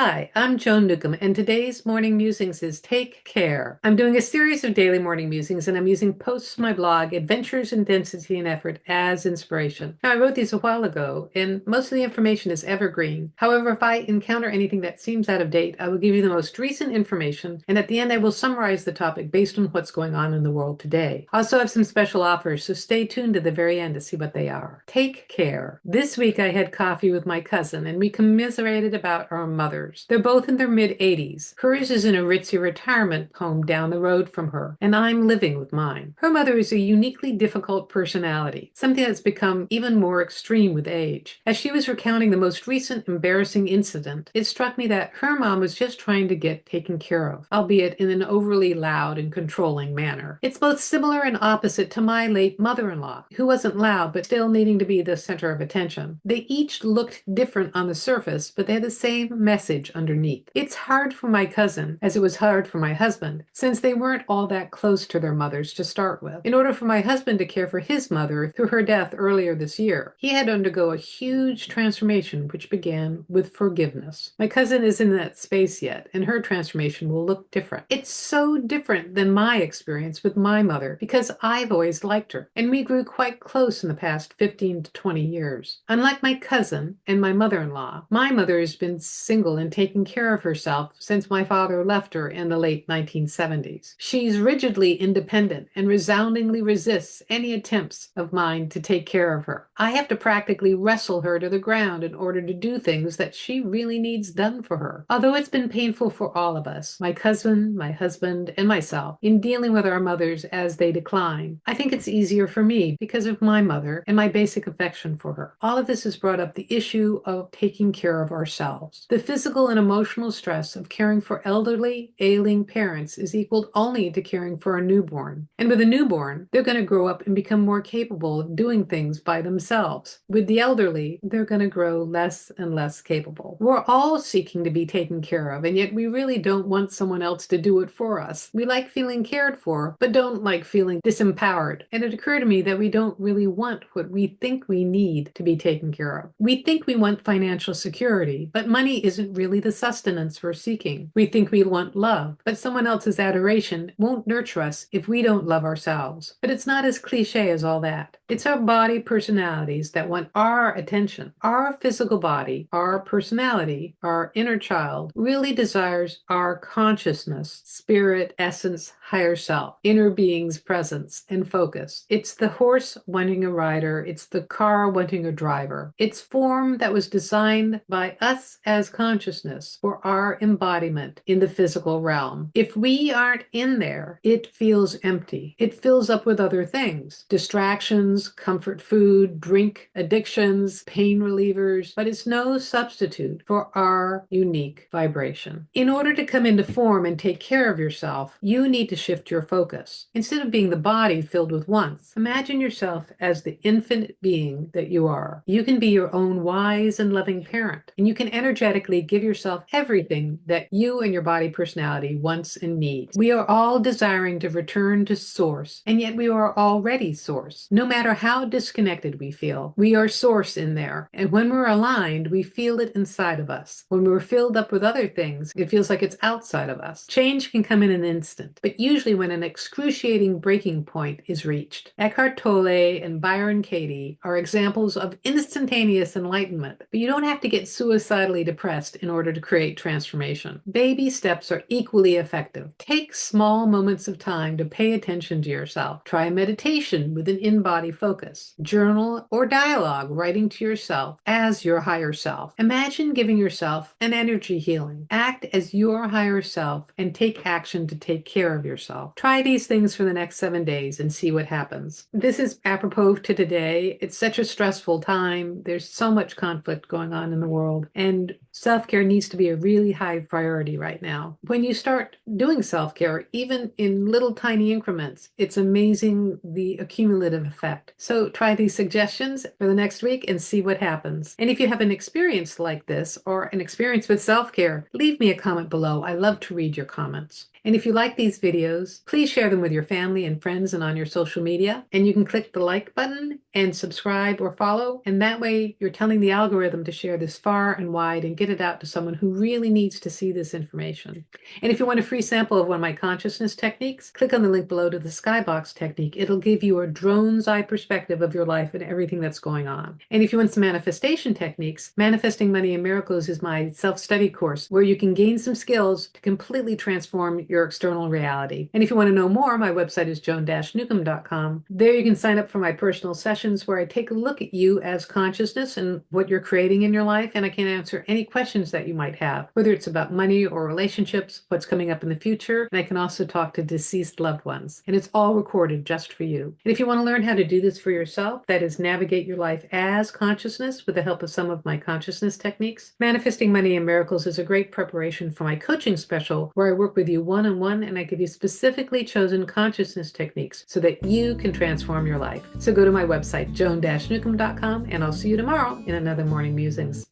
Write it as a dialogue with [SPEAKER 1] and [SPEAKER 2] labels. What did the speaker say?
[SPEAKER 1] Hi, I'm Joan Newcomb, and today's morning musings is Take Care. I'm doing a series of daily morning musings, and I'm using posts from my blog, Adventures in Density and Effort, as inspiration. Now, I wrote these a while ago, and most of the information is evergreen. However, if I encounter anything that seems out of date, I will give you the most recent information, and at the end, I will summarize the topic based on what's going on in the world today. I also have some special offers, so stay tuned to the very end to see what they are. Take care. This week, I had coffee with my cousin, and we commiserated about our mothers. They're both in their mid-80s. Hers is in a ritzy retirement home down the road from her, and I'm living with mine. Her mother is a uniquely difficult personality, something that's become even more extreme with age. As she was recounting the most recent embarrassing incident, it struck me that her mom was just trying to get taken care of, albeit in an overly loud and controlling manner. It's both similar and opposite to my late mother-in-law, who wasn't loud but still needing to be the center of attention. They each looked different on the surface, but they had the same message underneath. It's hard for my cousin, as it was hard for my husband, since they weren't all that close to their mothers to start with. In order for my husband to care for his mother through her death earlier this year, he had to undergo a huge transformation which began with forgiveness. My cousin isn't in that space yet, and her transformation will look different. It's so different than my experience with my mother because I've always liked her, and we grew quite close in the past 15 to 20 years. Unlike my cousin and my mother-in-law, my mother has been single and taking care of herself since my father left her in the late 1970s. She's rigidly independent and resoundingly resists any attempts of mine to take care of her. I have to practically wrestle her to the ground in order to do things that she really needs done for her. Although it's been painful for all of us, my cousin, my husband, and myself, in dealing with our mothers as they decline, I think it's easier for me because of my mother and my basic affection for her. All of this has brought up the issue of taking care of ourselves. The physical and emotional stress of caring for elderly, ailing parents is equaled only to caring for a newborn. And with a newborn, they're going to grow up and become more capable of doing things by themselves. With the elderly, they're going to grow less and less capable. We're all seeking to be taken care of, and yet we really don't want someone else to do it for us. We like feeling cared for, but don't like feeling disempowered. And it occurred to me that we don't really want what we think we need to be taken care of. We think we want financial security, but money isn't really the sustenance we're seeking. We think we want love, but someone else's adoration won't nurture us if we don't love ourselves. But it's not as cliche as all that. It's our body personalities that want our attention. Our physical body, our personality, our inner child really desires our consciousness, spirit, essence, higher self, inner being's presence and focus. It's the horse wanting a rider. It's the car wanting a driver. It's form that was designed by us as consciousness for our embodiment in the physical realm. If we aren't in there, it feels empty. It fills up with other things, distractions, comfort food, drink, addictions, pain relievers, but it's no substitute for our unique vibration. In order to come into form and take care of yourself, you need to shift your focus. Instead of being the body filled with wants, imagine yourself as the infinite being that you are. You can be your own wise and loving parent, and you can energetically give yourself everything that you and your body personality wants and needs. We are all desiring to return to source, and yet we are already source. No matter how disconnected we feel, we are source in there. And when we're aligned, we feel it inside of us. When we're filled up with other things, it feels like it's outside of us. Change can come in an instant, but usually when an excruciating breaking point is reached. Eckhart Tolle and Byron Katie are examples of instantaneous enlightenment, but you don't have to get suicidally depressed in order to create transformation. Baby steps are equally effective. Take small moments of time to pay attention to yourself. Try a meditation with an in-body focus. Journal or dialogue, writing to yourself as your higher self. Imagine giving yourself an energy healing. Act as your higher self and take action to take care of yourself. Try these things for the next 7 days and see what happens. This is apropos to today. It's such a stressful time. There's so much conflict going on in the world, and self-care needs to be a really high priority right now. When you start doing self-care, even in little tiny increments, it's amazing the accumulative effect. So try these suggestions for the next week and see what happens. And if you have an experience like this or an experience with self-care, leave me a comment below. I love to read your comments. And if you like these videos, please share them with your family and friends and on your social media. And you can click the like button and subscribe or follow. And that way you're telling the algorithm to share this far and wide and get it out to someone who really needs to see this information. And if you want a free sample of one of my consciousness techniques, click on the link below to the skybox technique. It'll give you a drone's eye perspective of your life and everything that's going on. And if you want some manifestation techniques, Manifesting Money and Miracles is my self-study course where you can gain some skills to completely transform your external reality. And if you want to know more, my website is joan-newcomb.com. There you can sign up for my personal sessions where I take a look at you as consciousness and what you're creating in your life, and I can answer any questions that you might have, whether it's about money or relationships, what's coming up in the future, and I can also talk to deceased loved ones. And it's all recorded just for you. And if you want to learn how to do this for yourself, that is navigate your life as consciousness with the help of some of my consciousness techniques, Manifesting Money and Miracles is a great preparation for my coaching special where I work with you one-on-one and I give you specifically chosen consciousness techniques so that you can transform your life. So go to my website, joan-newcomb.com, and I'll see you tomorrow in another Morning Musings.